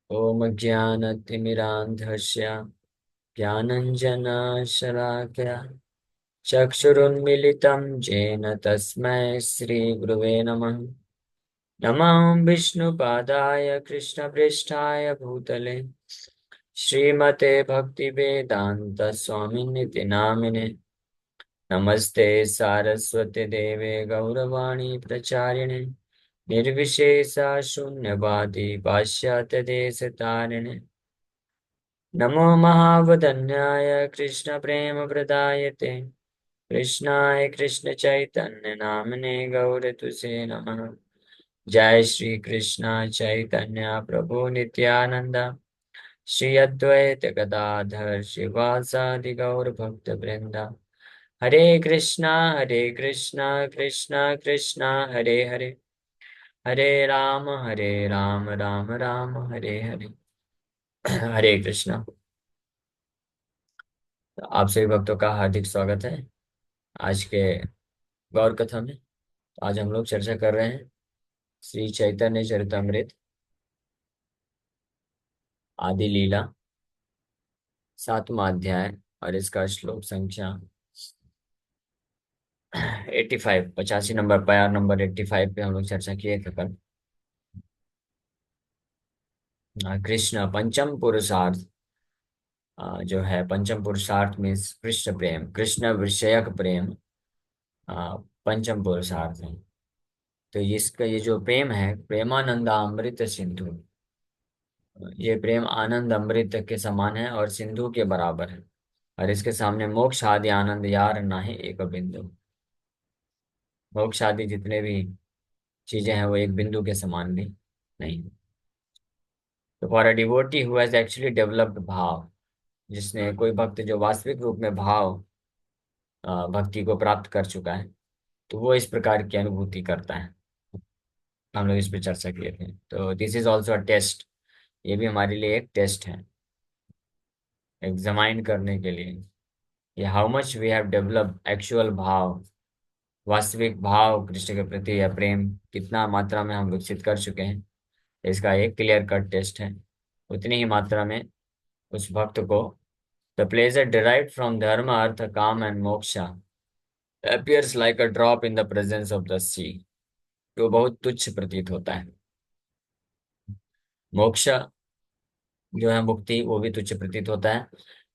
ॐ ज्ञानतिमिरान्धस्य ज्ञानञ्जनशलाकया चक्षुरुन्मीलितं येन तस्मै श्रीगुरुवे नमः। नमः विष्णुपादाय कृष्णप्रेष्ठाय भूतले श्रीमते भक्तिवेदान्तस्वामिनिति नामिने। नमस्ते सारस्वती देवे गौरवाणी प्रचारिणे निर्विशेषा शून्यवादी पाश्चात्यदेशतारिणे। नमो महावदन्याय कृष्णप्रेमप्रदायते कृष्णाय कृष्णचैतन्य नामने गौरतुसे नमः। जय श्री कृष्ण चैतन्य प्रभु नित्यानंद श्री अद्वैत गदाधर श्रीवासादि गौर भक्त वृंदा। हरे कृष्णा कृष्णा कृष्णा हरे हरे, हरे राम राम राम हरे हरे। हरे कृष्णा। तो आप सभी भक्तों का हार्दिक स्वागत है आज के गौर कथा में। तो आज हम लोग चर्चा कर रहे हैं श्री चैतन्य चरितमृत आदि लीला 7वां अध्याय और इसका श्लोक संख्या 85, 85 नंबर, पैर नंबर 85 पे हम लोग चर्चा किए थे कल। कृष्ण पंचम पुरुषार्थ, जो है पंचम पुरुषार्थ मीन्स कृष्ण प्रेम, कृष्ण विषयक प्रेम पंचम पुरुषार्थ है। तो इसका ये जो प्रेम है, प्रेमानंद अमृत सिंधु, ये प्रेम आनंद अमृत के समान है और सिंधु के बराबर है। और इसके सामने मोक्ष आदि आनंद यार नाही एक बिंदु। मोक्ष आदि जितने भी चीजें हैं वो एक बिंदु के समान भी नहीं। तो for a devotee who has actually developed भाव, जिसने कोई भक्त जो वास्तविक रूप में भाव भक्ति को प्राप्त कर चुका है, तो वो इस प्रकार की अनुभूति करता है। हम लोग इस पे चर्चा किए थे। तो this is also a test, ये भी हमारे लिए एक टेस्ट है एग्जामाइन करने के लिए, ये how much we have developed actual भाव, वास्तविक भाव कृष्ण के प्रति या प्रेम कितना मात्रा में हम विकसित कर चुके हैं। इसका एक क्लियर कट टेस्ट है। उतनी ही मात्रा में उस भक्त को द प्लेजर डिराइव्ड फ्रॉम धर्म अर्थ काम and moksha appears like a drop in the presence of the sea, तो बहुत तुच्छ प्रतीत होता है। मोक्ष जो है मुक्ति, वो भी तुच्छ प्रतीत होता है।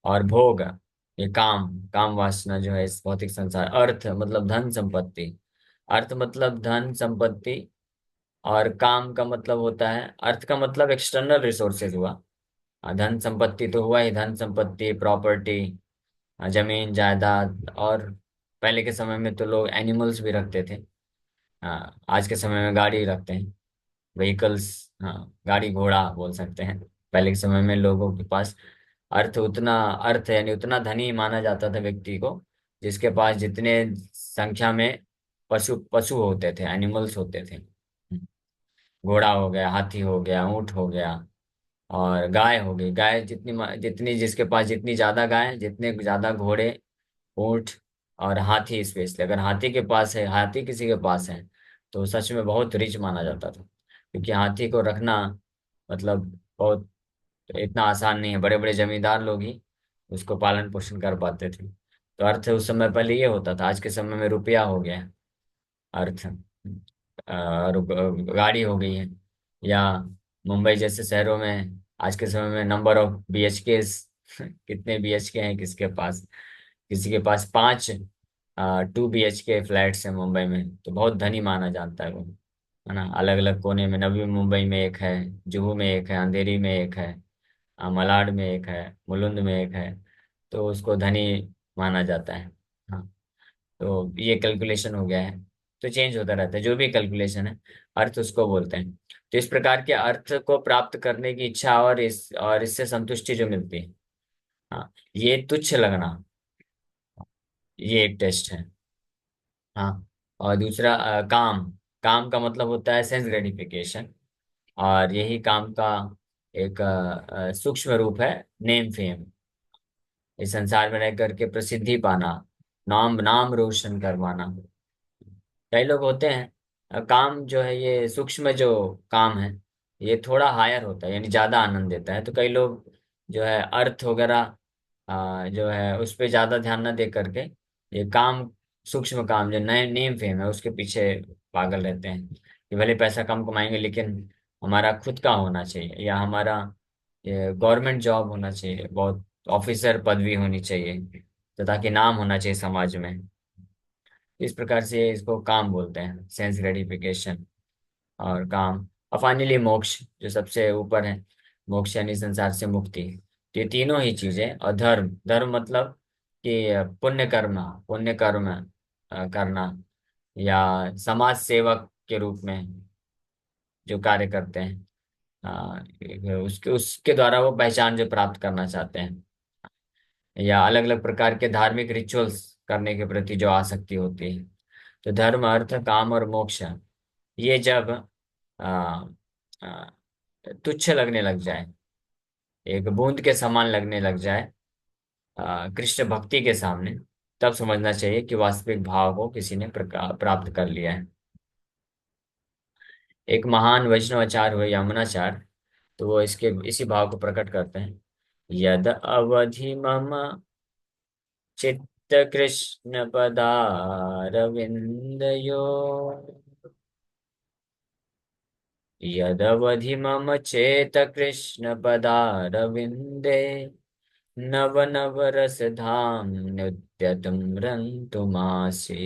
और भोग, ये काम, काम वासना जो है इस भौतिक संसार, अर्थ मतलब धन संपत्ति, अर्थ मतलब धन संपत्ति, और काम का मतलब होता है, अर्थ का मतलब एक्सटर्नल रिसोर्सेज हुआ। धन संपत्ति तो हुआ ही, धन संपत्ति प्रॉपर्टी, जमीन जायदाद। और पहले के समय में तो लोग एनिमल्स भी रखते थे। आज के समय में गाड़ी रखते हैं, व्हीकल्स। हाँ, गाड़ी घोड़ा बोल सकते हैं। पहले के समय में लोगों के पास अर्थ, उतना अर्थ यानी उतना धनी माना जाता था व्यक्ति को जिसके पास जितने संख्या में पशु पशु होते थे, एनिमल्स होते थे। घोड़ा हो गया, हाथी हो गया, ऊंट हो गया, और गाय हो गई। गाय जितनी जितनी जिसके पास जितनी ज्यादा गाय, जितने ज्यादा घोड़े, ऊंट और हाथी। स्पेशली अगर हाथी के पास है, हाथी किसी के पास है, तो सच में बहुत रिच माना जाता था। क्योंकि हाथी को रखना मतलब बहुत इतना आसान नहीं है। बड़े बड़े जमींदार लोग ही उसको पालन पोषण कर पाते थे। तो अर्थ उस समय पहले ये होता था। आज के समय में रुपया हो गया है अर्थ, और गाड़ी हो गई है। या मुंबई जैसे शहरों में आज के समय में नंबर ऑफ BHK, कितने BHK हैं किसके पास। किसी के पास 5 2 BHK फ्लैट्स हैं मुंबई में, तो बहुत धनी माना जाता है वो, है ना। अलग अलग कोने में, नवी मुंबई में एक है, जुहू में एक है, अंधेरी में एक है, मलाड में एक है, मुलुंड में एक है। तो उसको धनी माना जाता है। हाँ, तो ये कैलकुलेशन हो गया है। तो चेंज होता रहता है जो भी कैलकुलेशन है, अर्थ उसको बोलते हैं। तो इस प्रकार के अर्थ को प्राप्त करने की इच्छा और इससे संतुष्टि जो मिलती है, हाँ, ये तुच्छ लगना, ये एक टेस्ट है। हाँ। और दूसरा काम, काम का मतलब होता है सेंस ग्रेटिफिकेशन। और यही काम का एक सूक्ष्म रूप है, नेम फेम। इस संसार में रह करके प्रसिद्धि पाना, नाम नाम रोशन करवाना। कई लोग होते हैं काम जो है ये सूक्ष्म जो काम है, ये थोड़ा हायर होता है, यानी ज्यादा आनंद देता है। तो कई लोग जो है अर्थ वगैरह जो है उस पे ज्यादा ध्यान न दे करके ये काम, सूक्ष्म काम जो नए नेम फेम है उसके पीछे पागल रहते हैं कि भले पैसा कम कमाएंगे लेकिन हमारा खुद का होना चाहिए, या हमारा ये गवर्नमेंट जॉब होना चाहिए, बहुत ऑफिसर पदवी होनी चाहिए, तो ताकि नाम होना चाहिए समाज में। इस प्रकार से इसको काम बोलते हैं, सेंस ग्रेटिफिकेशन और काम। और फाइनली मोक्ष जो सबसे ऊपर है, मोक्ष यानी संसार से मुक्ति। तो ये तीनों ही चीजें। और धर्म, धर्म मतलब कि पुण्य कर्म करना, या समाज सेवक के रूप में जो कार्य करते हैं, उसके उसके द्वारा वो पहचान जो प्राप्त करना चाहते हैं, या अलग अलग प्रकार के धार्मिक रिचुअल्स करने के प्रति जो आसक्ति होती है। तो धर्म, अर्थ, काम और मोक्ष, ये जब आ, आ, तुच्छ लगने लग जाए, एक बूंद के समान लगने लग जाए कृष्ण भक्ति के सामने, तब समझना चाहिए कि वास्तविक भाव को किसी ने प्राप्त कर लिया है। एक महान वैष्णवाचार्य हुए यमुनाचार्य, तो वो इसके इसी भाव को प्रकट करते हैं। यद अवधि मम चित्त कृष्ण पदारविंदयो, यदवधि मम चेत कृष्ण पदारविंदे, नव नव रस धाम नित्यतम रंतुमासे,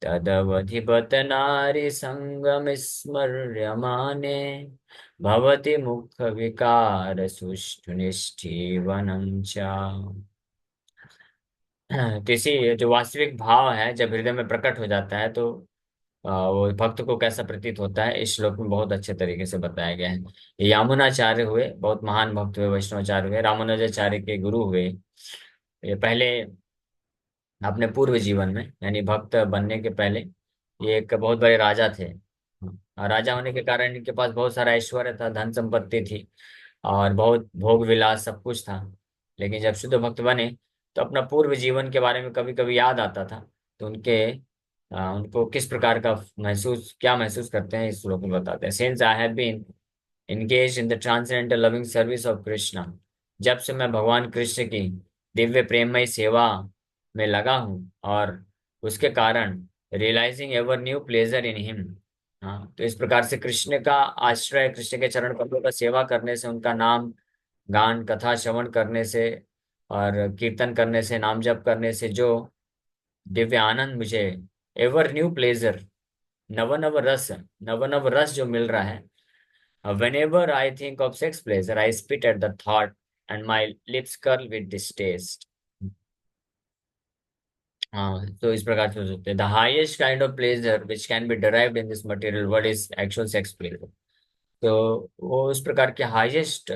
तदवधि बत नारी संगम स्मर्यमाने, भवति मुख विकार सुष्ठु निष्ठीवनं च। तो इसी जो वास्तविक भाव है जब हृदय में प्रकट हो जाता है, तो वो भक्त को कैसा प्रतीत होता है इस श्लोक में बहुत अच्छे तरीके से बताया गया है। ये यामुनाचार्य हुए, बहुत महान भक्त हुए, वैष्णवाचार्य हुए, रामानुजाचार्य के गुरु हुए। ये पहले अपने पूर्व जीवन में, यानी भक्त बनने के पहले, ये एक बहुत बड़े राजा थे। और राजा होने के कारण इनके पास बहुत सारा ऐश्वर्य था, धन संपत्ति थी, और बहुत भोग विलास सब कुछ था। लेकिन जब शुद्ध भक्त बने तो अपना पूर्व जीवन के बारे में कभी कभी याद आता था। तो उनको किस प्रकार का क्या महसूस करते हैं इस श्लोक में बताते हैं। Since I have been engaged in the transcendental loving service of Krishna, जब से मैं भगवान कृष्ण की दिव्य प्रेममय सेवा में लगा हूँ, और उसके कारण realizing ever new pleasure in him. हाँ, तो इस प्रकार से कृष्ण का आश्रय, कृष्ण के चरण कमलों का सेवा करने से, उनका नाम गान कथा श्रवण करने से और कीर्तन करने से, नाम जप करने से जो दिव्य आनंद मुझे, एवर न्यू प्लेजर, नव नव रस जो मिल रहा है। Whenever I think of sex pleasure, I spit at the thought and my lips curl with distaste. हाँ, तो इस प्रकार से हो सकते हैं। The highest kind of pleasure which can be derived in this material world is actual sex pleasure. तो वो उस प्रकार के हाईएस्ट,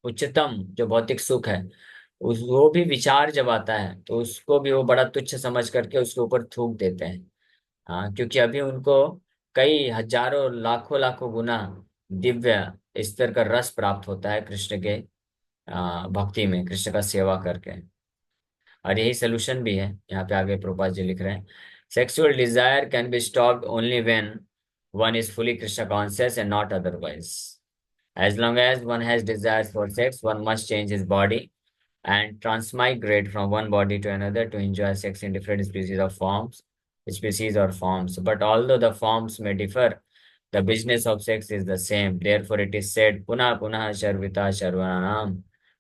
उच्चतम जो भौतिक सुख है, उस वो भी विचार जब आता है तो उसको भी वो बड़ा तुच्छ समझ करके उसके ऊपर थूक देते हैं। हाँ, क्योंकि अभी उनको कई हजारों लाखों लाखों गुना दिव्य स्तर का रस प्राप्त होता है कृष्ण के भक्ति में, कृष्ण का सेवा करके। और यही सोल्यूशन भी है। यहाँ पे आगे प्रभुपाद जी लिख रहे हैं, sexual desire can be stopped only when one is fully Krishna conscious and not otherwise. As long as one has desires for sex, one must change his body and transmigrate from one body to another to enjoy sex in different species or forms. But although the forms may differ, the business of sex is the same. Therefore, it is said, Puna Punah Sharvita Sharvanam.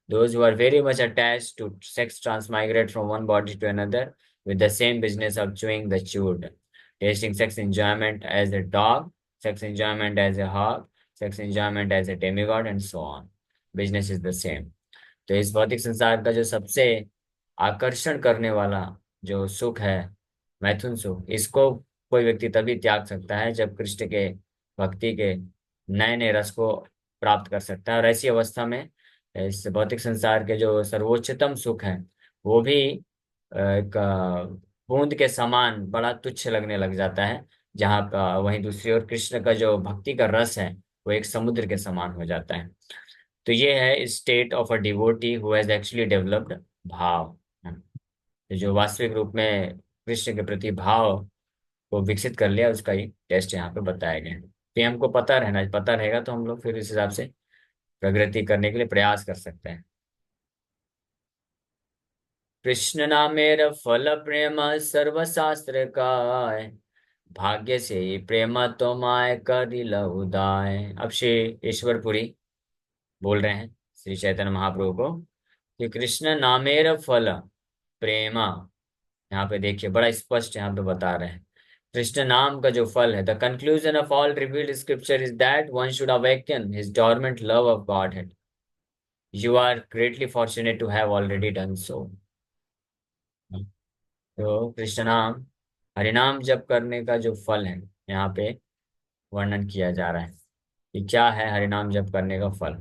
Those who are very much attached to sex transmigrate from one body to another with the same business of chewing the chewed, tasting sex enjoyment as a dog, sex enjoyment as a hog, sex enjoyment as a demigod, and so on. Business is the same. तो इस भौतिक संसार का जो सबसे आकर्षण करने वाला जो सुख है, मैथुन सुख, इसको कोई व्यक्ति तभी त्याग सकता है जब कृष्ण के भक्ति के नए नए रस को प्राप्त कर सकता है। और ऐसी अवस्था में इस भौतिक संसार के जो सर्वोच्चतम सुख है वो भी एक बूंद के समान बड़ा तुच्छ लगने लग जाता है। जहाँ वहीं दूसरी ओर कृष्ण का जो भक्ति का रस है वो एक समुद्र के समान हो जाता है। तो ये है state of a devotee who has actually developed भाव। तो जो वास्तविक रूप में कृष्ण के प्रति भाव को विकसित कर लिया, उसका ही टेस्ट यहाँ पे बताया गया है। तो ये हमको पता रहेगा तो हम लोग फिर इस हिसाब से प्रगति करने के लिए प्रयास कर सकते हैं। कृष्ण नामेर फल प्रेम सर्व शास्त्र काय, भाग्य से ही प्रेम तो माय करिल उदाय। अब श्री ईश्वरपुरी बोल रहे हैं श्री चैतन्य महाप्रभु को कि कृष्ण नामेर फल प्रेमा, यहाँ पे देखिए बड़ा स्पष्ट यहाँ पे बता रहे हैं, कृष्ण नाम का जो फल है, the conclusion of all revealed scripture is that one should awaken his dormant love of Godhead. You are greatly fortunate to have already done so. तो कृष्ण नाम, हरिनाम जप करने का जो फल है, यहाँ पे वर्णन किया जा रहा है कि क्या है हरिनाम जप करने का फल।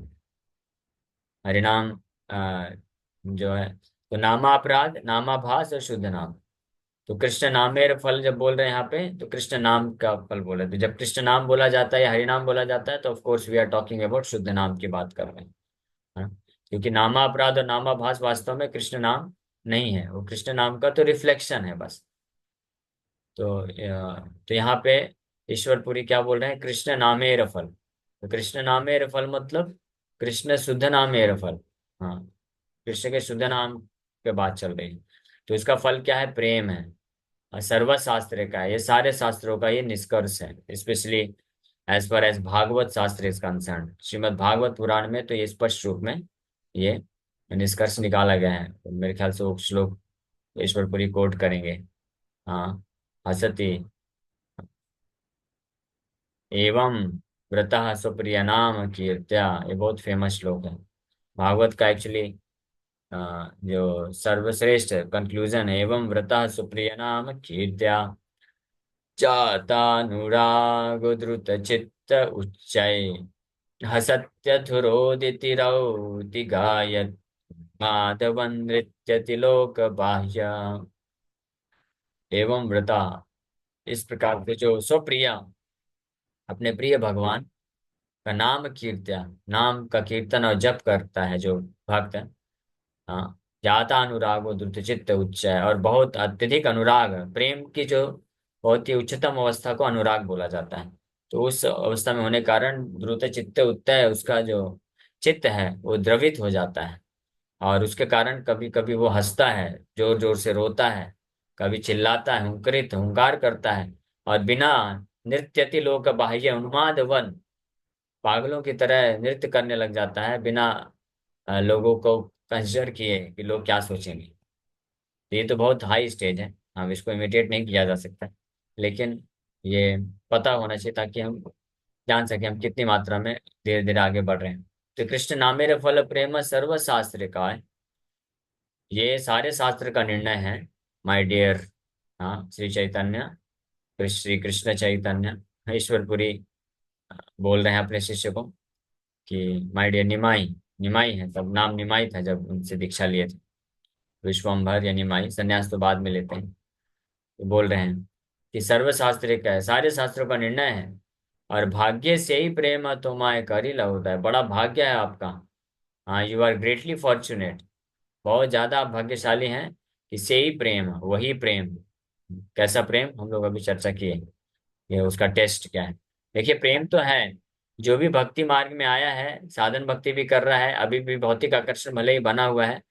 हरिनाम जो है, तो नामापराध, नामाभास और शुद्ध नाम। तो कृष्ण नामेर फल जब बोल रहे हैं यहाँ पे, तो कृष्ण नाम का फल बोला, तो जब कृष्ण नाम बोला जाता है या हरि नाम बोला जाता है तो of course we are talking about शुद्ध नाम की बात कर रहे हैं। हाँ? क्योंकि नामा अपराध और नामाभास वास्तव में कृष्ण नाम नहीं है, वो कृष्ण नाम का तो रिफ्लेक्शन है बस। तो यहाँ पे ईश्वरपुरी क्या बोल रहे हैं, कृष्ण नामेर फल। तो कृष्ण नामेर फल मतलब कृष्ण शुद्ध नामेर फल। हाँ, कृष्ण के शुद्ध नाम पे बात चल रही है। तो इसका फल क्या है, प्रेम है। और सर्व शास्त्र का है, ये सारे शास्त्रों का ये निष्कर्ष है, specially as per as Bhagavat शास्त्र इज कंसर्न, श्रीमद् भागवत पुराण में तो ये स्पष्ट रूप में ये निष्कर्ष निकाला गया है। तो मेरे ख्याल से वो श्लोक ईश्वरपुरी कोट करेंगे। हाँ, हसति एवं व्रतः सुप्रिय नाम कीर्त्या, ये बहुत फेमस श्लोक है भागवत का एक्चुअली। जो सर्वश्रेष्ठ कंक्लूजन है, एवं व्रतः सुप्रिय नाम कीर्त्या चातानुराग द्रुत चित्त उच्चै, हसत्यधुरोदितिरौति गायत् माधवन् नृत्यति लोक बाह्य। एवं व्रता, इस प्रकार से जो स्वप्रिया, अपने प्रिय भगवान का नाम कीर्त्या, नाम का कीर्तन और जप करता है जो भक्त, हाँ, जाता अनुरागो द्रुत चित्त उच्च है, और बहुत अत्यधिक अनुराग, प्रेम की जो बहुत ही उच्चतम अवस्था को अनुराग बोला जाता है। तो उस अवस्था में होने कारण द्रुत चित्त उत्तय, उसका जो चित्त है वो द्रवित हो जाता है, और उसके कारण कभी कभी वो हंसता है, जोर जोर से रोता है, कभी चिल्लाता है, हुंकरित हुंकार करता है, और बिना नृत्यति लोक बाह्य उन्माद वन, पागलों की तरह नृत्य करने लग जाता है बिना लोगों को कंसिडर किए कि लोग क्या सोचेंगे। तो ये तो बहुत हाई स्टेज है, हम इसको इमिटेट नहीं किया जा सकता, लेकिन ये पता होना चाहिए ताकि हम जान सके हम कितनी मात्रा में धीरे धीरे आगे बढ़ रहे हैं। तो कृष्ण नामेर फल प्रेम सर्व शास्त्र का है, ये सारे शास्त्र का निर्णय है माय डियर। हाँ, श्री चैतन्य, श्री कृष्ण चैतन्य ईश्वरपुरी बोल रहे हैं अपने शिष्य को कि माय डियर निमाई, निमाई है तब नाम निमाई था जब उनसे दीक्षा लिए थे, विश्वम्भर या निमाई, संन्यास तो बाद में लेते हैं। तो बोल रहे हैं कि सर्वशास्त्र का है, सारे शास्त्रों का निर्णय है, और भाग्य से ही प्रेम तुम्हारे कर ही होता है, बड़ा भाग्य है आपका। हाँ, यू आर ग्रेटली फॉर्चुनेट, बहुत ज्यादा आप भाग्यशाली हैं कि से ही प्रेम, वही प्रेम। कैसा प्रेम, हम लोग अभी चर्चा किए, ये उसका टेस्ट क्या है। देखिए प्रेम तो है, जो भी भक्ति मार्ग में आया है, साधन भक्ति भी कर रहा है, अभी भी भौतिक आकर्षण भले ही बना हुआ है,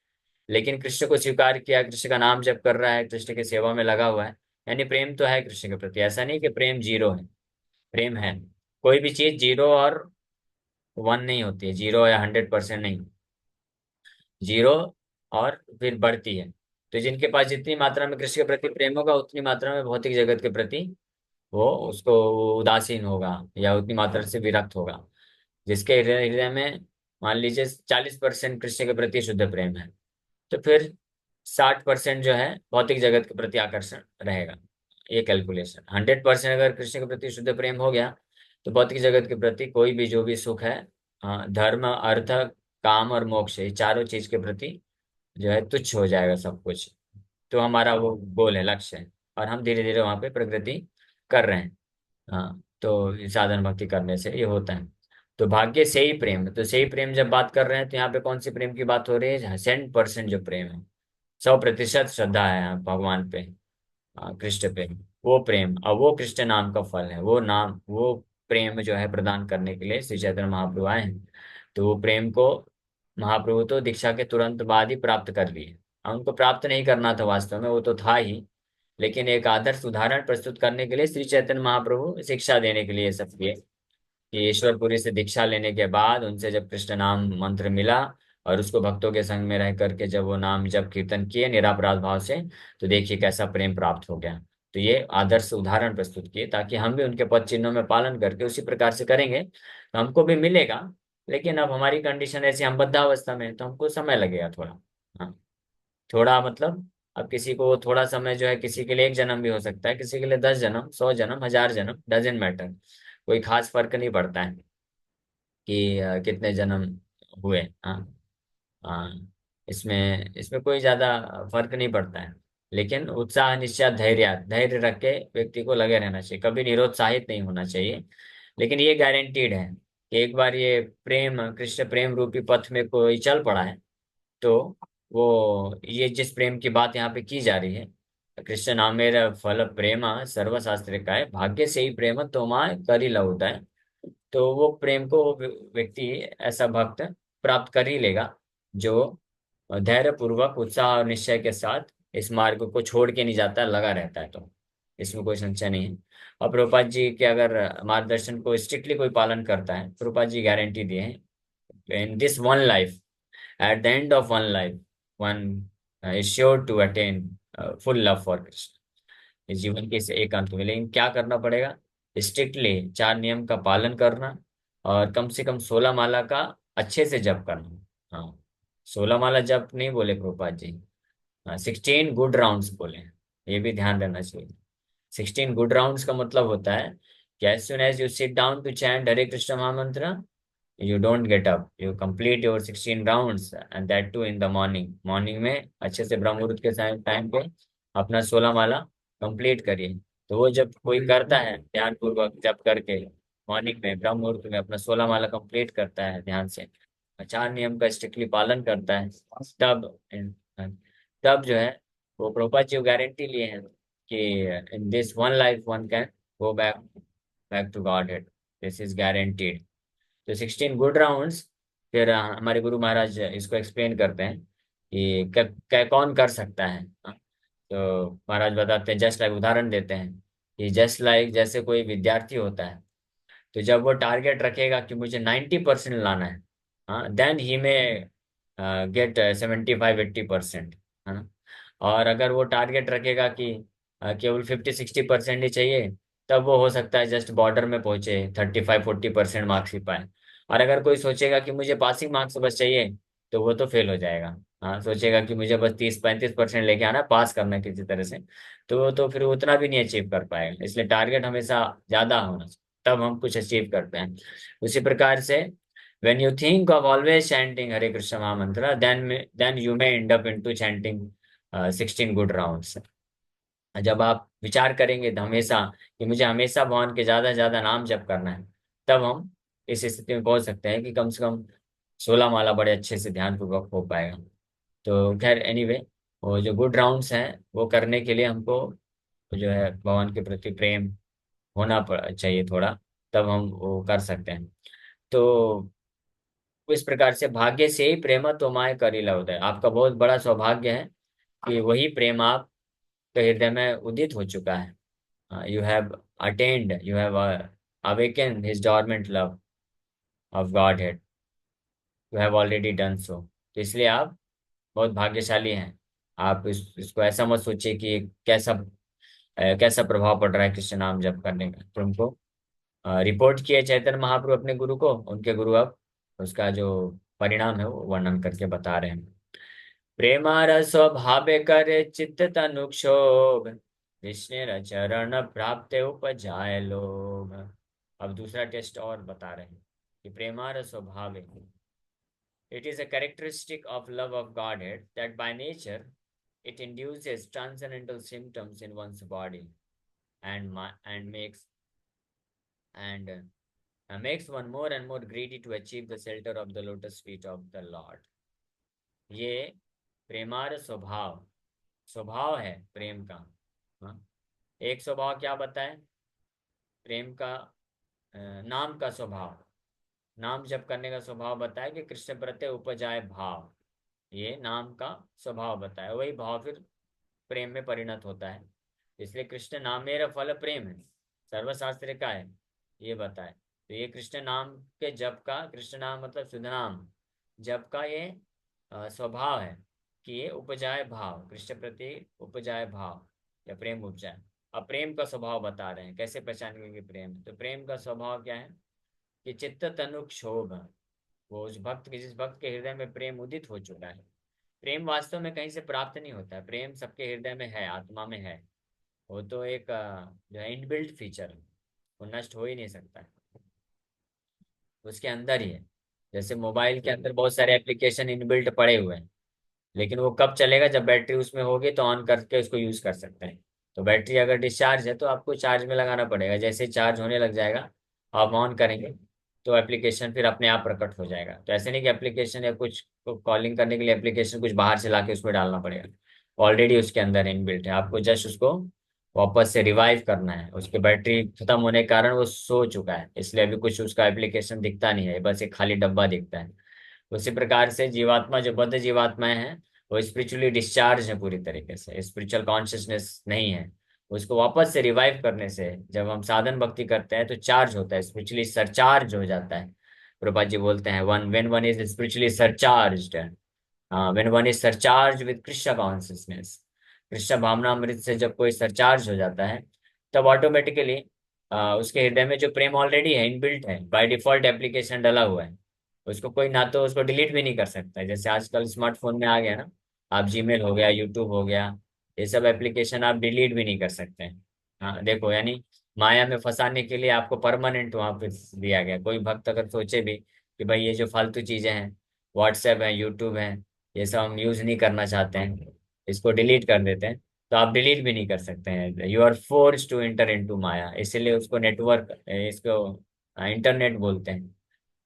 लेकिन कृष्ण को स्वीकार किया, कृष्ण का नाम जप कर रहा है, कृष्ण की सेवा में लगा हुआ है, यानी प्रेम तो है कृष्ण के प्रति। ऐसा नहीं कि प्रेम जीरो है, प्रेम है। कोई भी चीज जीरो और वन नहीं होती है, जीरो या 100% नहीं, जीरो और फिर बढ़ती है। तो जिनके पास जितनी मात्रा में कृष्ण के प्रति प्रेम होगा, उतनी मात्रा में भौतिक जगत के प्रति वो उसको उदासीन होगा या उतनी मात्रा से विरक्त होगा। जिसके हृदय हृदय में मान लीजिए 40% कृष्ण के प्रति शुद्ध प्रेम है, तो फिर 60% जो है भौतिक जगत के प्रति आकर्षण रहेगा। ये कैलकुलेशन, 100% अगर कृष्ण के प्रति शुद्ध प्रेम हो गया, तो भौतिक जगत के प्रति कोई भी जो भी सुख है, धर्म अर्थ काम और मोक्ष, ये चारों चीज के प्रति जो है तुच्छ हो जाएगा सब कुछ। तो हमारा वो गोल है, लक्ष्य है, और हम धीरे धीरे वहां पे प्रगति कर रहे हैं। हाँ, तो साधन भक्ति करने से ये होता है। तो भाग्य से ही प्रेम, तो से ही प्रेम जब बात कर रहे हैं तो यहाँ पे कौन सी प्रेम की बात हो रही है, 100% जो प्रेम है, 100% श्रद्धा है यहाँ भगवान पे, कृष्ण पे, वो प्रेम, और वो कृष्ण नाम का फल है, वो नाम, वो प्रेम जो है प्रदान करने के लिए श्री चैतन्य महाप्रभु आए हैं। तो वो प्रेम को महाप्रभु तो दीक्षा के तुरंत बाद ही प्राप्त कर लिए। उनको प्राप्त नहीं करना था वास्तव में, वो तो था ही, लेकिन एक आदर्श उदाहरण प्रस्तुत करने के लिए श्री चैतन्य महाप्रभु शिक्षा देने के लिए ये सब किए। कि ईश्वरपुरी से दीक्षा लेने के बाद उनसे जब कृष्ण नाम मंत्र मिला और उसको भक्तों के संग में रह करके जब वो नाम जब कीर्तन किए निरापराध भाव से, तो देखिए कैसा प्रेम प्राप्त हो गया। तो ये आदर्श उदाहरण प्रस्तुत किए ताकि हम भी उनके पद चिन्हों में पालन करके उसी प्रकार से करेंगे तो हमको भी मिलेगा। लेकिन अब हमारी कंडीशन ऐसी, हम बद्धावस्था में हैं, तो हमको समय लगेगा थोड़ा। हाँ, थोड़ा मतलब अब किसी को थोड़ा समय जो है, किसी के लिए एक जन्म भी हो सकता है, किसी के लिए 10 जन्म, 100 जन्म, 1000 जन्म, डजेंट मैटर। कोई खास फर्क नहीं पड़ता है कि कितने जन्म हुए। हाँ। हाँ, इसमें इसमें कोई ज्यादा फर्क नहीं पड़ता है। लेकिन उत्साह निश्चय धैर्य धैर्य रख के व्यक्ति को लगे रहना चाहिए, कभी निरुत्साहित नहीं होना चाहिए। लेकिन ये गारंटीड है कि एक बार ये प्रेम कृष्ण प्रेम रूपी पथ में कोई चल पड़ा है, तो वो ये जिस प्रेम की बात यहाँ पे की जा रही है, कृष्ण नामेर फल प्रेम सर्वशास्त्र का है, भाग्य से ही प्रेम तोमाय कर ही होता है। तो वो प्रेम को व्यक्ति ऐसा भक्त प्राप्त कर ही लेगा जो धैर्य पूर्वक उत्साह और निश्चय के साथ इस मार्ग को छोड़ के नहीं जाता, लगा रहता है। तो इसमें कोई संशय नहीं है। और प्रभुपाद जी के अगर मार्गदर्शन को स्ट्रिक्टली कोई पालन करता है, प्रभुपाद जी गारंटी दिए हैं इन this one life, at the end of one life, one is sure to attain full love for Krishna। इस जीवन के इस एक अंत में लेकिन क्या करना पड़ेगा? स्ट्रिक्टली 4 नियम का पालन करना और कम से कम 16 माला का अच्छे से जप करना। हाँ, 16 माला जप नहीं बोले प्रभुपाद जी, 16 गुड राउंड्स बोले। ये भी ध्यान रहना चाहिए। 16 गुड राउंड्स का मतलब होता है कि as soon as you sit down to chant Hare Krishna महामंत्र, you don't get up, you complete your 16 rounds and that too in the morning में अच्छे से ब्रह्म मुहूर्त के टाइम पे अपना 16 माला कंप्लीट करिए। तो वो जब कोई करता है ध्यान पूर्वक जब करके मॉर्निंग में ब्रह्म मुहूर्त में अपना 16 माला कंप्लीट करता है ध्यान से, 4 नियम का स्ट्रिक्टली पालन करता है, तब तब जो है वो प्रभुपाद जी गारंटी लिए हैं कि in this one life one can go back back to Godhead, this is guaranteed. तो 16 गुड राउंड्स, फिर हमारे गुरु महाराज इसको एक्सप्लेन करते हैं कि कौन कर सकता है। हाँ, तो महाराज बताते हैं, जस्ट लाइक उदाहरण देते हैं कि जस्ट लाइक जैसे कोई विद्यार्थी होता है, तो जब वो टारगेट रखेगा कि मुझे 90% लाना है, हाँ, देन ही में गेट 75-80%। है ना? और अगर वो टारगेट रखेगा कि केवल 50-60% ही चाहिए, तब वो हो सकता है जस्ट बॉर्डर में पहुंचे, 35-40% मार्क्स ही पाए। और अगर कोई सोचेगा कि मुझे पासिंग मार्क्स बस चाहिए, तो वो तो फेल हो जाएगा। हाँ, सोचेगा कि मुझे बस 30-35% लेके आना है, पास करना है किसी तरह से, तो वो तो फिर उतना भी नहीं अचीव कर पाएगा। इसलिए टारगेट हमेशा ज्यादा होना चाहिए, तब हम कुछ अचीव करते हैं। उसी प्रकार से when you think of always chanting Hare Krishna Mahamantra, then you may end up into chanting 16 good rounds। जब आप विचार करेंगे तो हमेशा कि मुझे हमेशा भगवान के ज्यादा से ज्यादा नाम जप करना है, तब हम इस स्थिति में पहुंच सकते हैं कि कम से कम 16 माला बड़े अच्छे से ध्यान पूर्वक हो पाएगा। तो खैर एनीवे, वो जो गुड राउंड्स हैं वो करने के लिए हमको जो है भगवान के प्रति प्रेम होना चाहिए थोड़ा, तब हम वो कर सकते हैं। तो इस प्रकार से भाग्य से ही प्रेम तुम्हारे करीला होता है। आपका बहुत बड़ा सौभाग्य है कि वही प्रेम आपके हृदय में उदित हो चुका है। You have attend, you have awaken his dormant love of Godhead, you have already done so. तो इसलिए आप बहुत भाग्यशाली हैं। आप इसको ऐसा मत सोचिए कि कैसा प्रभाव पड़ रहा है कृष्ण नाम जप करने का। तो उनको रिपोर्ट किए चैतन्य महाप्रभु अपने गुरु को, उनके गुरु अब उसका जो परिणाम है वो वर्णन करके बता रहे हैं। प्रेमार स्वभावे करे चित्त तनु क्षोभ, विष्णु चरण प्राप्त उपजाए लोभ। अब दूसरा टेस्ट और बता रहे हैं कि प्रेमार स्वभावे, it is a characteristic of love of Godhead that by nature it induces transcendental symptoms in one's body and makes one more and more greedy to achieve the shelter of the lotus feet of the Lord। ये प्रेमार स्वभाव, स्वभाव है प्रेम का। हाँ? एक स्वभाव क्या बताए प्रेम का? नाम का स्वभाव, नाम जप करने का स्वभाव बताया कि कृष्ण प्रत्यय उपजाए भाव, ये नाम का स्वभाव बताया, वही भाव फिर प्रेम में परिणत होता है। इसलिए कृष्ण नाम मेरा फल प्रेम है, सर्वशास्त्र का है, ये बताए। तो ये कृष्ण नाम के जप का, कृष्ण नाम मतलब शुद्ध नाम, जप का ये स्वभाव है कि ये उपजाए भाव, कृष्ण प्रति उपजाए भाव या प्रेम उपजाए। अब प्रेम का स्वभाव बता रहे हैं, कैसे पहचानेंगे कि प्रेम है? तो प्रेम का स्वभाव क्या है कि चित्त तनु क्षोभ, वो उस भक्त के, जिस भक्त के हृदय में प्रेम उदित हो चुका है। प्रेम वास्तव में कहीं से प्राप्त नहीं होता है, प्रेम सबके हृदय में है, आत्मा में है। वो तो एक जो है इनबिल्ट फीचर है, वो नष्ट हो ही नहीं सकता है, उसके अंदर ही है। जैसे मोबाइल के अंदर बहुत सारे एप्लीकेशन इनबिल्ट पड़े हुए हैं, लेकिन वो कब चलेगा? जब बैटरी उसमें होगी तो ऑन करके उसको यूज कर सकते हैं। तो बैटरी अगर डिस्चार्ज है तो आपको चार्ज में लगाना पड़ेगा, जैसे चार्ज होने लग जाएगा आप ऑन करेंगे तो एप्लीकेशन फिर अपने आप प्रकट हो जाएगा। तो ऐसे नहीं कि एप्लीकेशन या कुछ कॉलिंग करने के लिए एप्लीकेशन कुछ बाहर से लाके उसमें डालना पड़ेगा, ऑलरेडी उसके अंदर इनबिल्ट है, आपको जस्ट उसको वापस से रिवाइव करना है। उसकी बैटरी खत्म होने के कारण वो सो चुका है, इसलिए अभी कुछ उसका एप्लीकेशन दिखता नहीं है, बस एक खाली डब्बा दिखता है। उसी प्रकार से जीवात्मा, जो बद्ध जीवात्माएं हैं, वो स्पिरिचुअली डिस्चार्ज है, पूरी तरीके से स्पिरिचुअल कॉन्शियसनेस नहीं है। उसको वापस से रिवाइव करने से, जब हम साधन भक्ति करते हैं तो चार्ज होता है, स्पिरिचुअली सरचार्ज हो जाता है। प्रभुपाद जी बोलते हैं one when one is spiritually surcharged, when one is surcharge with Krishna consciousness, Krishna भावनामृत से जब कोई सरचार्ज हो जाता है, तब ऑटोमेटिकली उसके हृदय में जो प्रेम ऑलरेडी है, इनबिल्ट है, बाय डिफॉल्ट एप्लीकेशन डला हुआ है, उसको कोई ना तो उसको डिलीट भी नहीं कर सकता है। जैसे आजकल स्मार्टफोन में आ गया ना, आप जीमेल हो गया, यूट्यूब हो गया, ये सब एप्लीकेशन आप डिलीट भी नहीं कर सकते हैं। हाँ देखो, यानी माया में फंसाने के लिए आपको परमानेंट वहां पे दिया गया। कोई भक्त अगर सोचे भी कि भाई ये जो फालतू चीजें हैं, व्हाट्सएप है, यूट्यूब है, ये सब हम यूज नहीं करना चाहते हैं, इसको डिलीट कर देते हैं, तो आप डिलीट भी नहीं कर सकते हैं। You are force to enter into maya, इसीलिए उसको नेटवर्क, इसको इंटरनेट बोलते हैं।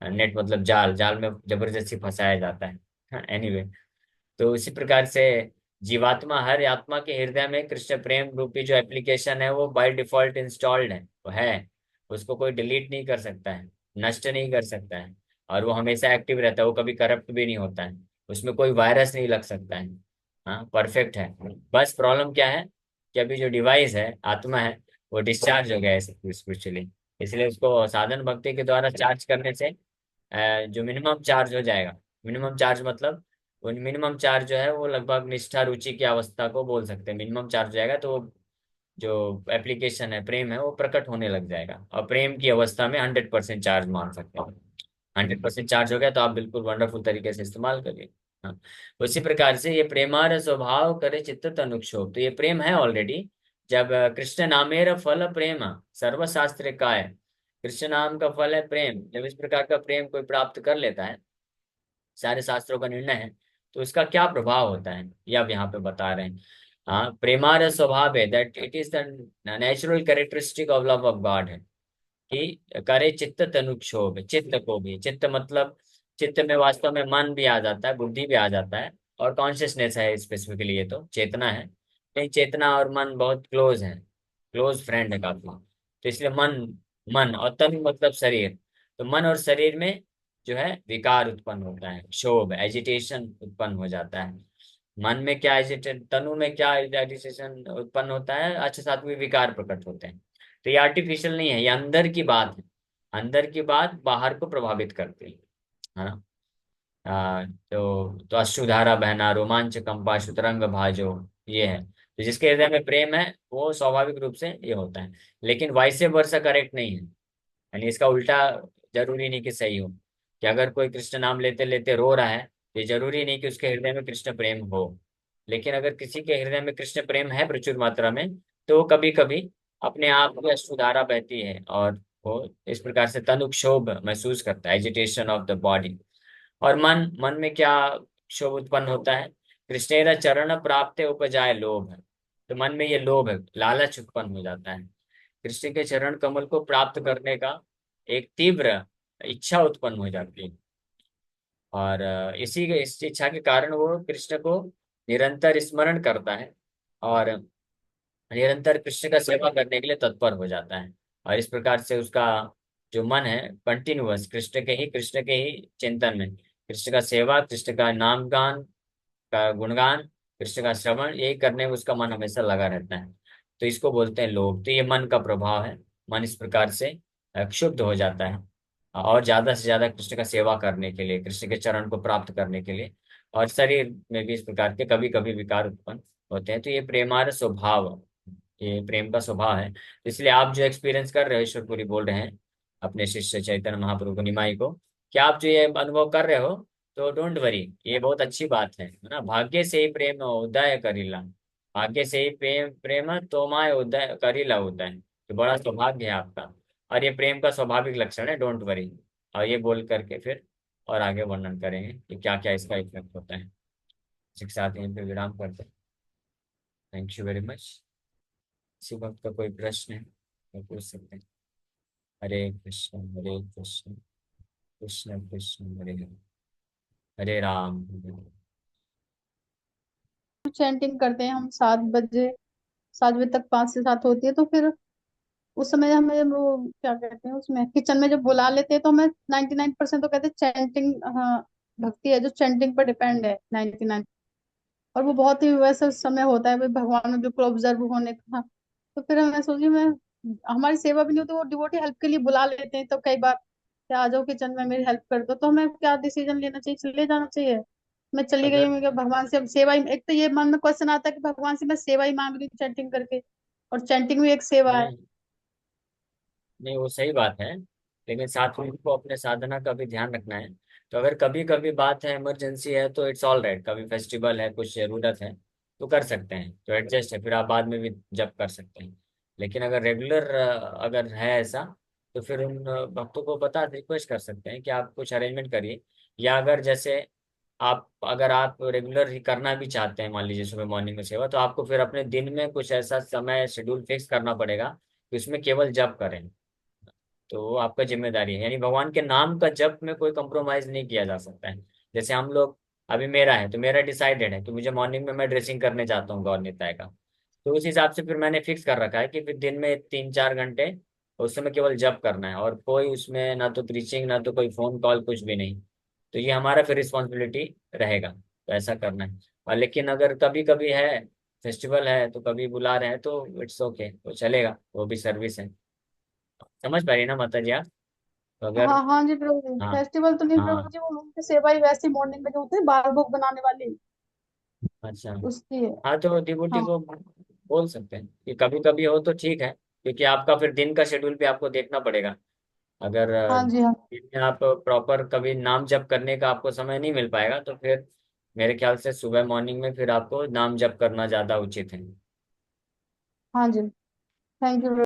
नेट मतलब जाल, जाल में जबरदस्ती फंसाया जाता है। एनीवे, तो इसी प्रकार से जीवात्मा, हर आत्मा के हृदय में कृष्ण प्रेम रूपी जो एप्लीकेशन है वो बाय डिफॉल्ट इंस्टॉल्ड है, वो है, उसको कोई डिलीट नहीं कर सकता है, नष्ट नहीं कर सकता है, और वो हमेशा एक्टिव रहता है, वो कभी करप्ट भी नहीं होता है, उसमें कोई वायरस नहीं लग सकता है। हाँ, परफेक्ट है। बस प्रॉब्लम क्या है कि अभी जो डिवाइस है, आत्मा है, वो डिस्चार्ज हो गया है स्पिरिचुअली, इसलिए उसको साधन भक्ति के द्वारा चार्ज करने से जो मिनिमम चार्ज हो जाएगा, मिनिमम चार्ज मतलब, वो मिनिमम चार्ज जो है वो लगभग निष्ठा रुचि की अवस्था को बोल सकते हैं। मिनिमम चार्ज हो जाएगा तो जो एप्लीकेशन है, प्रेम है, वो प्रकट होने लग जाएगा, और प्रेम की अवस्था में 100% चार्ज मान सकते हैं। 100% चार्ज हो गया तो आप बिल्कुल वंडरफुल तरीके से इस्तेमाल करिए। हाँ, उसी प्रकार से ये प्रेमार स्वभाव करे चित्त तनुक्षोभ, तो ये प्रेम है ऑलरेडी। जब कृष्ण नामेर फल प्रेम सर्वशास्त्र का है, कृष्ण नाम का फल है प्रेम, जब इस प्रकार का प्रेम कोई प्राप्त कर लेता है, सारे शास्त्रों का निर्णय है, तो इसका क्या प्रभाव होता है ये अब यहाँ पे बता रहे हैं। हाँ, प्रेमार स्वभाव है, that it is the natural characteristic of love of God है कि करे चित्त तनुक्षोभ, चित्त को भी, चित्त मतलब चित्त में वास्तव में मन भी आ जाता है, बुद्धि भी आ जाता है, और कॉन्शियसनेस है स्पेसिफिकली, ये तो चेतना है। नहीं, चेतना और मन बहुत क्लोज है, क्लोज फ्रेंड है काफी। तो इसलिए मन, मन और तनु मतलब शरीर, तो मन और शरीर में जो है विकार उत्पन्न होता है, क्षोभ, एजिटेशन उत्पन्न हो जाता है। मन में क्या एजिटेशन, तनु में क्या एजिटेशन उत्पन्न होता है, अच्छा सात्विक विकार प्रकट होते हैं। तो ये आर्टिफिशियल नहीं है, ये अंदर की बात है, अंदर की बात बाहर को प्रभावित करती है ना। तो अश्रुधारा बहना, रोमांच कंपा, शुतरंग भाजो, ये है। तो जिसके हृदय में प्रेम है वो स्वाभाविक रूप से ये होता है। लेकिन वाइसे वर्सा करेक्ट नहीं है, यानी इसका उल्टा जरूरी नहीं कि सही हो, कि अगर कोई कृष्ण नाम लेते लेते रो रहा है, ये जरूरी नहीं कि उसके हृदय में कृष्ण प्रेम हो। लेकिन अगर किसी के हृदय में कृष्ण प्रेम है प्रचुर मात्रा में, तो वो कभी कभी अपने आप में अश्रुधारा बहती है, और वो इस प्रकार से तनुक्षोभ महसूस करता है, एजिटेशन ऑफ द बॉडी। और मन, मन में क्या क्षोभ उत्पन्न होता है? कृष्णेरा चरण प्राप्त उपजाए लोभ है, तो मन में ये लोभ है, लालच उत्पन्न हो जाता है, कृष्ण के चरण कमल को प्राप्त करने का एक तीव्र इच्छा उत्पन्न हो जाती है। और इस इच्छा के कारण वो कृष्ण को निरंतर स्मरण करता है, और निरंतर कृष्ण का सेवा करने के लिए तत्पर हो जाता है, और इस प्रकार से उसका जो मन है कंटिन्यूअस कृष्ण के ही चिंतन में, कृष्ण का सेवा, कृष्ण का नाम गान का गुणगान, कृष्ण का श्रवण, यही करने में उसका मन हमेशा लगा रहता है। तो इसको बोलते हैं लोभ। तो ये मन का प्रभाव है। मन इस प्रकार से क्षुब्ध हो जाता है और ज्यादा से ज्यादा कृष्ण का सेवा करने के लिए, कृष्ण के चरण को प्राप्त करने के लिए। और शरीर में भी इस प्रकार के कभी कभी विकार उत्पन्न होते हैं। तो ये प्रेमार स्वभाव, ये प्रेम का स्वभाव है। इसलिए आप जो एक्सपीरियंस कर रहे हो, ईश्वरपुरी बोल रहे हैं अपने शिष्य चैतन्य महाप्रभु को, निमाई को, कि आप जो ये अनुभव कर रहे हो, तो डोंट वरी, ये बहुत अच्छी बात है ना। भाग्य से ही प्रेम उदय करीला, भाग्य से ही प्रेम प्रेम तोमाय उदय करीला होता है, तो बड़ा सौभाग्य है आपका। और ये प्रेम का स्वाभाविक लक्षण है, डोंट वरी। और ये बोल करके फिर और आगे वर्णन करेंगे कि क्या क्या इसका इफेक्ट होता है। इसी के साथ यहीं पे विराम करते हैं। Thank you very much. किसी वक्त का कोई प्रश्न है तो पूछ सकते हैं। हरे कृष्ण कृष्ण कृष्ण हरे हरे, हरे राम हरे राम। चैंटिंग करते हैं हम 7 बजे, 7 बजे तक 5 से 7 होती है, तो फिर उस समय हमें वो क्या कहते हैं, उसमें किचन में जब बुला लेते हैं तो हमें 99% तो कहते हैं चैंटिंग, हाँ, भक्ति है जो चैंटिंग पर डिपेंड है 99। और वो बहुत ही वैसा समय होता है भाई भगवान में बिल्कुल ऑब्जर्व होने का। तो फिर मैं सोची मैं, हमारी सेवा भी नहीं होती, वो डिवोटी हेल्प के लिए बुला लेते हैं, तो कई बार क्या आ जाओ किचन में मेरी हेल्प कर दो, तो हमें क्या डिसीजन लेना चाहिए, चले जाना चाहिए। मैं चली गई हूँ, अगर मैं क्या भगवान से अब सेवा ही, एक तो ये मन में क्वेश्चन आता है कि भगवान से मैं सेवा ही मांग रही हूँ चैंटिंग करके, और चैंटिंग भी एक सेवा है। नहीं, नहीं वो सही बात है, लेकिन साथ में उनको अपने साधना का भी ध्यान रखना है। तो अगर कभी कभी बात है, इमरजेंसी है, तो इट्स ऑल राइट, कभी फेस्टिवल है, कुछ जरूरत है, तो कर सकते हैं, तो एडजस्ट है, फिर आप बाद में भी जब कर सकते हैं। लेकिन अगर रेगुलर अगर है ऐसा, तो फिर उन भक्तों को बता रिक्वेस्ट कर सकते हैं कि आप कुछ अरेंजमेंट करिए। या अगर जैसे आप, अगर आप रेगुलर ही करना भी चाहते हैं, मान लीजिए सुबह मॉर्निंग में सेवा, तो आपको फिर अपने दिन में कुछ ऐसा समय शेड्यूल फिक्स करना पड़ेगा कि उसमें केवल जप करें। तो वो आपका जिम्मेदारी है, यानी भगवान के नाम का जप में कोई कंप्रोमाइज नहीं किया जा सकता है। जैसे हम लोग, अभी मेरा है तो मेरा डिसाइडेड है कि मुझे मॉर्निंग में मैं ड्रेसिंग करने जाता हूँ गौर निताय का, तो उस हिसाब से फिर मैंने फिक्स कर रखा है कि फिर दिन में 3-4 घंटे उस समय केवल जप करना है, और कोई उसमें ना तो प्रीचिंग ना तो कोई फोन कॉल, कुछ भी नहीं। तो ये हमारा फिर रिस्पॉन्सिबिलिटी रहेगा, तो ऐसा करना है। और लेकिन अगर कभी कभी है, फेस्टिवल है, तो कभी बुला रहे हैं, तो इट्स ओके, तो चलेगा, वो भी सर्विस है। समझ पा रही ना माता जी आप? तो अगर, हाँ हाँ जी प्रभु जी, हाँ, फेस्टिवल तो नहीं प्रभु हाँ, जी, वो उनकी सेवा ही वैसी मॉर्निंग में जो होती है बाल भोग बनाने वाली, अच्छा, उसकी है। हाँ, तो डिवोटी हाँ को बोल सकते हैं कि कभी कभी हो तो ठीक है, क्योंकि आपका फिर दिन का शेड्यूल भी आपको देखना पड़ेगा। अगर हाँ जी हाँ। दिन में आप प्रॉपर कभी नाम जप करने का आपको समय नहीं मिल पाएगा, तो फिर मेरे ख्याल से सुबह मॉर्निंग में फिर आपको नाम जप करना ज्यादा उचित है। हाँ जी, थैंक यू।